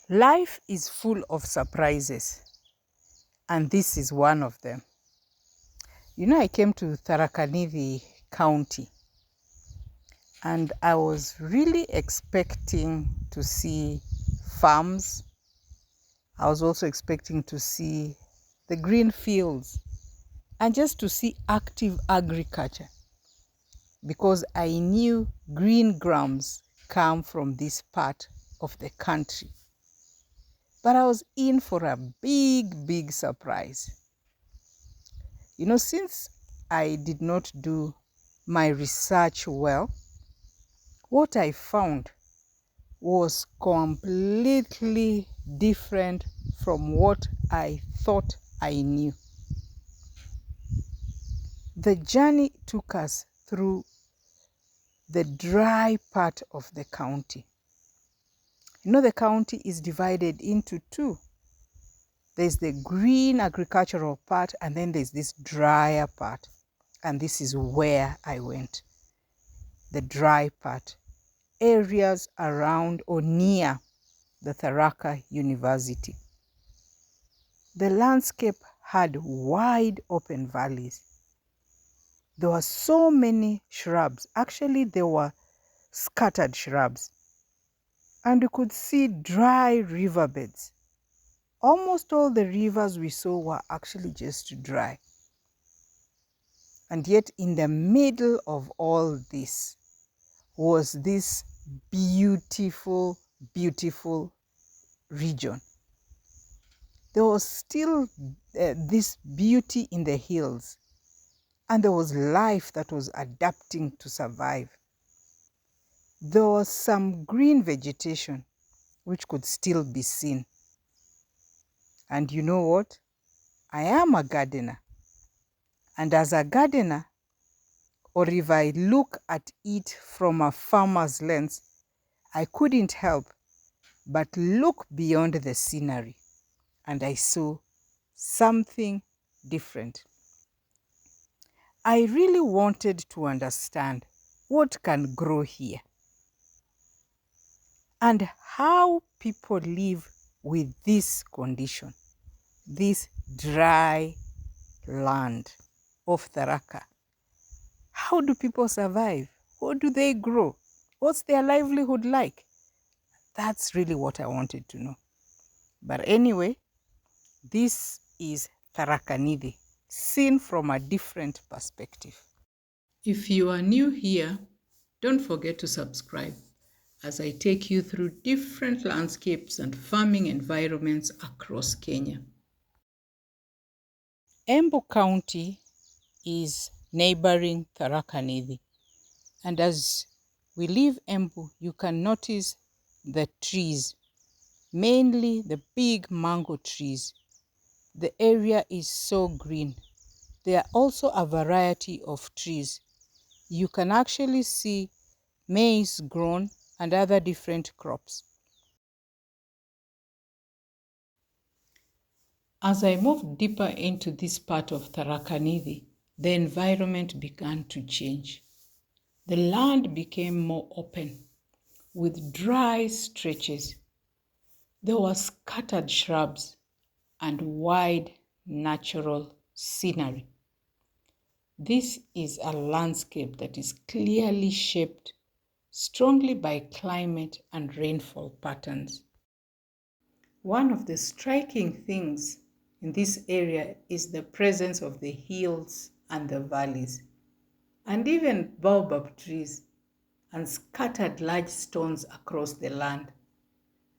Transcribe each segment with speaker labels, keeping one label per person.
Speaker 1: Life is full of surprises, and this is one of them. I came to Thataha Nithi County, and I was really expecting to see farms. I was also expecting to see the green fields and just to see active agriculture, because I knew green grams come from this part of the country. But I was in for a big surprise. Since I did not do my research well, what I found was completely different from what I thought I knew. The journey took us through the dry part of the county. The county is divided into two. There's the green agricultural part, and then there's this drier part. And this is where I went. The dry part. Areas around or near the Tharaka University. The landscape had wide open valleys. There were so many shrubs. Actually, there were scattered shrubs. And you could see dry riverbeds. Almost all the rivers we saw were actually just dry. And yet in the middle of all this was this beautiful region. There was still this beauty in the hills, and there was life that was adapting to survive. There was some green vegetation which could still be seen. And you know what? I am a gardener. And as a gardener, or if I look at it from a farmer's lens, I couldn't help but look beyond the scenery, and I saw something different. I really wanted to understand what can grow here and how people live with this condition, this dry land of Tharaka. How do people survive? What do they grow? What's their livelihood like? That's really what I wanted to know. But anyway, this is Thataha Nithi, seen from a different perspective. If you are new here, don't forget to subscribe as I take you through different landscapes and farming environments across Kenya. Meru County is neighboring Thataha Nithi, and as we leave Embu, you can notice the trees, mainly the big mango trees. The area is so green. There are also a variety of trees. You can actually see maize grown and other different crops. As I moved deeper into this part of Thataha Nithi, the environment began to change. The land became more open, with dry stretches. There were scattered shrubs and wide natural scenery. This is a landscape that is clearly shaped strongly by climate and rainfall patterns. One of the striking things in this area is the presence of the hills and the valleys, and even baobab trees and scattered large stones across the land.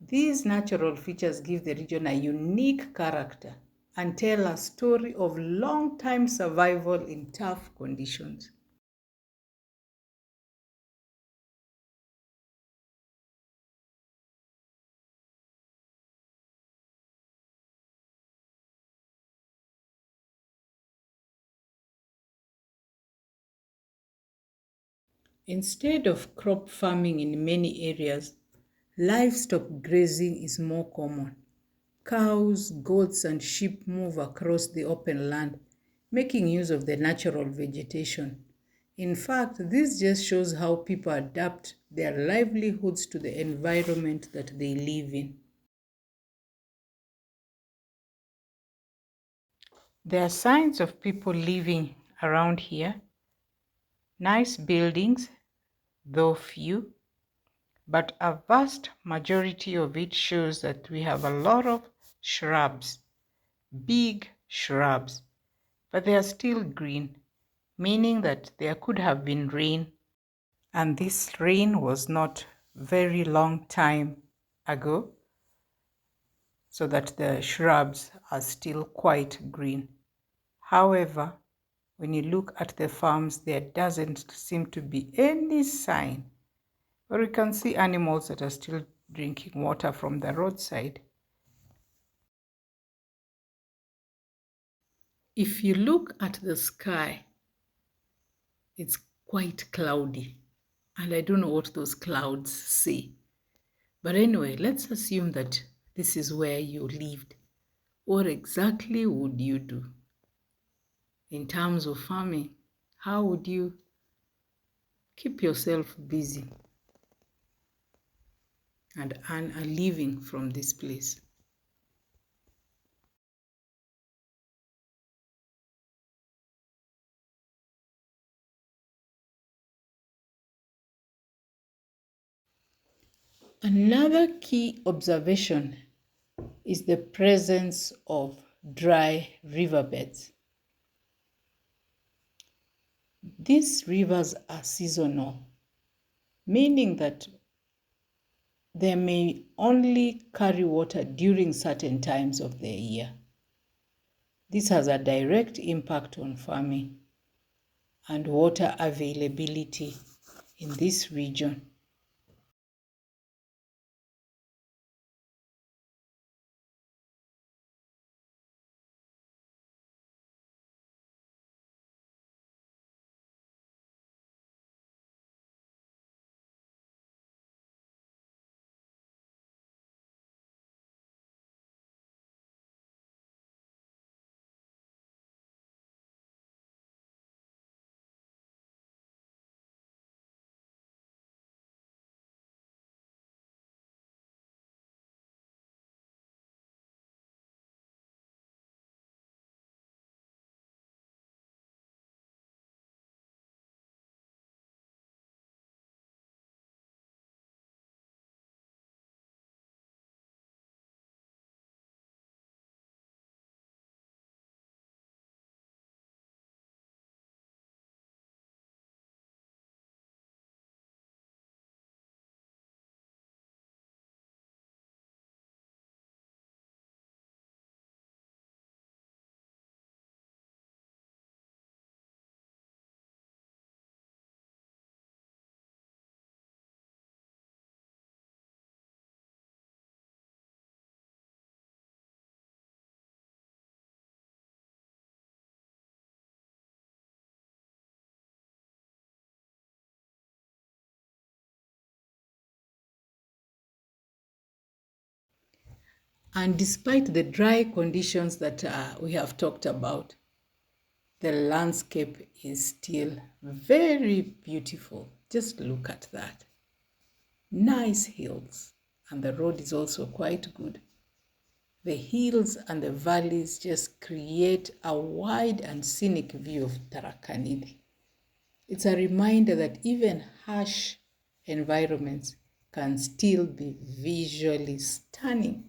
Speaker 1: These natural features give the region a unique character and tell a story of long-time survival in tough conditions. Instead of crop farming in many areas, livestock grazing is more common. Cows, goats, and sheep move across the open land, making use of the natural vegetation. In fact, this just shows how people adapt their livelihoods to the environment that they live in. There are signs of people living around here. Nice buildings, though few, but a vast majority of it shows that we have a lot of shrubs, big shrubs, but they are still green, meaning that there could have been rain, and this rain was not very long time ago, so that the shrubs are still quite green. However, when you look at the farms, there doesn't seem to be any sign, but we can see animals that are still drinking water from the roadside. If you look at the sky, it's quite cloudy, and I don't know what those clouds say. But anyway, let's assume that this is where you lived. What exactly would you do? In terms of farming, how would you keep yourself busy and earn a living from this place? Another key observation is the presence of dry riverbeds. These rivers are seasonal, meaning that they may only carry water during certain times of the year. This has a direct impact on farming and water availability in this region. And despite the dry conditions that we have talked about, the landscape is still very beautiful. Just look at that. Nice hills, and the road is also quite good. The hills and the valleys just create a wide and scenic view of Thataha Nithi. It's a reminder that even harsh environments can still be visually stunning.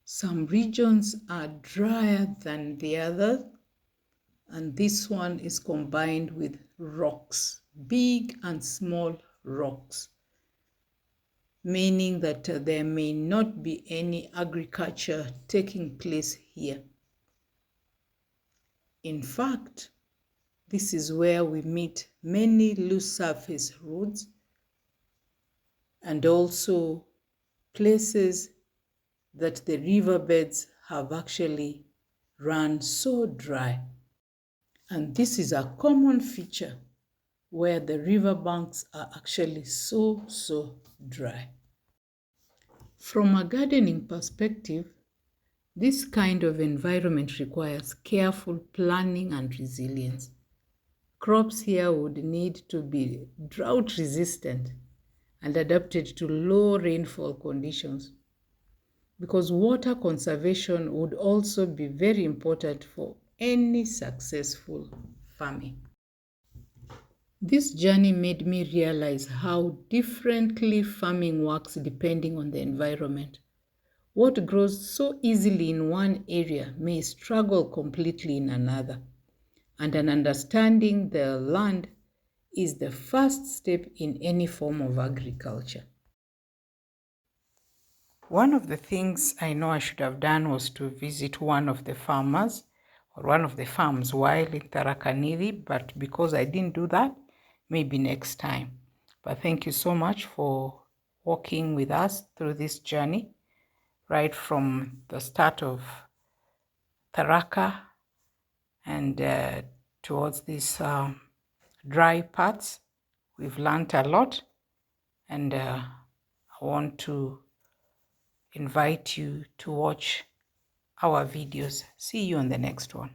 Speaker 1: Some regions are drier than the others, and this one is combined with rocks, big and small rocks, meaning that there may not be any agriculture taking place here. In fact, this is where we meet many loose surface roads and also places that the riverbeds have actually run so dry. And this is a common feature where the riverbanks are actually so dry. From a gardening perspective, this kind of environment requires careful planning and resilience. Crops here would need to be drought resistant and adapted to low rainfall conditions. because water conservation would also be very important for any successful farming. This journey made me realize how differently farming works depending on the environment. What grows so easily in one area may struggle completely in another, and an understanding the land is the first step in any form of agriculture. One of the things I know I should have done was to visit one of the farmers or one of the farms while in Thataha Nithi, but because I didn't do that, maybe next time. But thank you so much for walking with us through this journey, right from the start of Tharaka and towards these dry parts. We've learned a lot, and I want to invite you to watch our videos. See you on the next one.